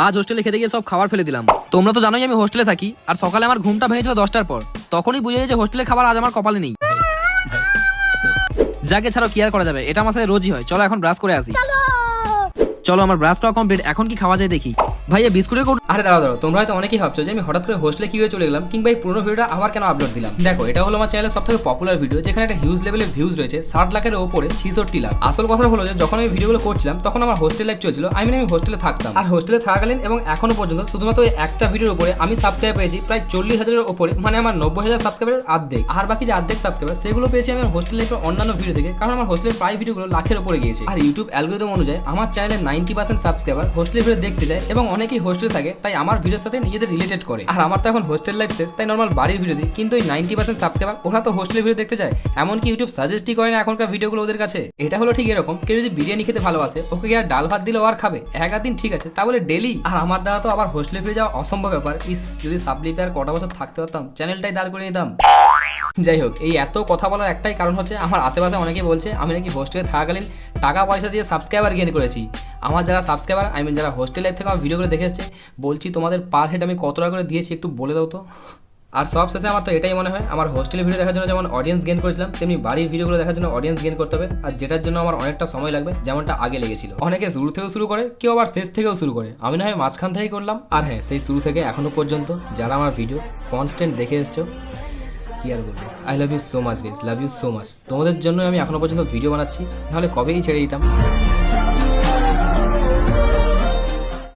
আজ হোস্টেলে খেতে গিয়ে সব খাবার ফেলে দিলাম। তোমরা তো জানোই আমি হোস্টেলে থাকি, আর সকালে আমার ঘুমটা ভেঙেছিল 10টার পর। তখনই বুঝে যে হোস্টেলে খাবার আজ আমার কপালে নেই। যাকে ছাড়াও কি আর করা যাবে, এটা আমার সাথে রোজই হয়। চলো এখন ব্রাশ করে আসি। চলো আমার ব্রাশ করা কমপ্লিট, এখন কি খাওয়া যায় দেখি। ভাই এই বিস্কুটের কোট। আরে দাঁড়াও, তোমরা হয়তো অনেকেই ভাবছো যে আমি হঠাৎ করে হোস্টেলে কি করে চলে গেলাম, কিংবা এই পুরোনো ভিডিওটা আবার কেন আপলোড দিলাম। দেখো, এটা হলো আমার চ্যানেলের সবথেকে পপুলার ভিডিও, যেখানে একটা হিউজ লেভেলের ভিউজ রয়েছে, 60 লাখের উপরে, 66 লাখ। আসল কথা হলো যে যখন আমি ভিডিওগুলো করছিলাম তখন আমার হোস্টেল লাইফ চলছিল। আমি হোস্টেলে থাকতাম, আর হোস্টেলে থাকাকালীন এবং এখনো পর্যন্ত শুধুমাত্র একটা ভিডিওর উপরে আমি সাবস্ক্রাইব পেয়েছি প্রায় 40,000-এর উপরে, মানে আমার 90,000 সাবস্ক্রাইবারের অর্ধেক। আর বাকি যে অর্ধেক সাবস্ক্রাইবার সেগুলো পেয়েছি আমি হোস্টেল লাইফের অন্যান্য ভিডিও থেকে, কারণ আমার হোস্টেলের প্রায় ভিডিওগুলো লাখের উপরে গিয়েছে। আর ইউটিউব অ্যালগরিদম অনুযায়ী আমার চ্যানেলের 90% সাবস্ক্রাইবার হোস্টেলের ভিডিও দেখতে যায়, এবং অনেকেই হোস্টেলে থাকে তাই আমার ভিডিওর সাথে নিজেদের রিলেটেড করে। আর আমার তো এখন হোস্টেল লাইফ শেষ, তাই নর্মাল বাড়ির ভিডিও দিই, কিন্তু ওই 90% সাবস্ক্রাইবার ওরা তো হোস্টেলের ভিডিও দেখতে যায়। এমনকি ইউটিউব সাজেস্টই করে না এখনকার ভিডিওগুলো ওদের কাছে। এটা হলো ঠিক এরকম, কেউ যদি বিরিয়ানি খেতে ভালোবাসে, ওকে আর ডাল ভাত দিলেও আর খাবে, এক দিন ঠিক আছে, তা বলে ডেলি। আর আমার দ্বারা তো আবার হোস্টেলে ফিরে যাওয়া অসম্ভব ব্যাপার। যদি সাবলিপে আর কটা বছর থাকতে পারতাম, চ্যানেলটাই দাঁড় করে নিতাম। যাই হোক, এই এত কথা বলার একটাই কারণ হচ্ছে আমার আশেপাশে অনেকেই বলছে আমি নাকি হোস্টেলে থাকাকালীন টাকা পয়সা দিয়ে সাবস্ক্রাইবার গেইন করেছি। আমার যারা সাবস্ক্রাইবার, যারা হোস্টেল লাইফ থেকে আমার ভিডিওগুলো দেখে এসছে, বলছি তোমাদের পার হেড আমি কত টাকা করে দিয়েছি একটু বলে দাও তো। আর সব শেষে আমার তো এটাই মনে হয়, আমার হোস্টেলের ভিডিও দেখার জন্য যেমন অডিয়েন্স গেইন করেছিলাম, তেমনি বাড়ির ভিডিওগুলো দেখার জন্য অডিয়েন্স গেইন করতে হবে, আর যেটার জন্য আমার অনেকটা সময় লাগবে, যেমনটা আগে লেগেছিল। অনেকে শুরু থেকেও শুরু করে, কেউ আবার শেষ থেকেও শুরু করে, আমি না হয় মাঝখান থেকেই করলাম। আর হ্যাঁ, সেই শুরু থেকে এখনো পর্যন্ত যারা আমার ভিডিও কনস্ট্যান্ট দেখে এসছো, কি আর বলবো, I love you so much guys, love you so much. তোমাদের জন্য আমি এখনো পর্যন্ত ভিডিও বানাচ্ছি, নাহলে কবেই ছেড়ে দিতাম।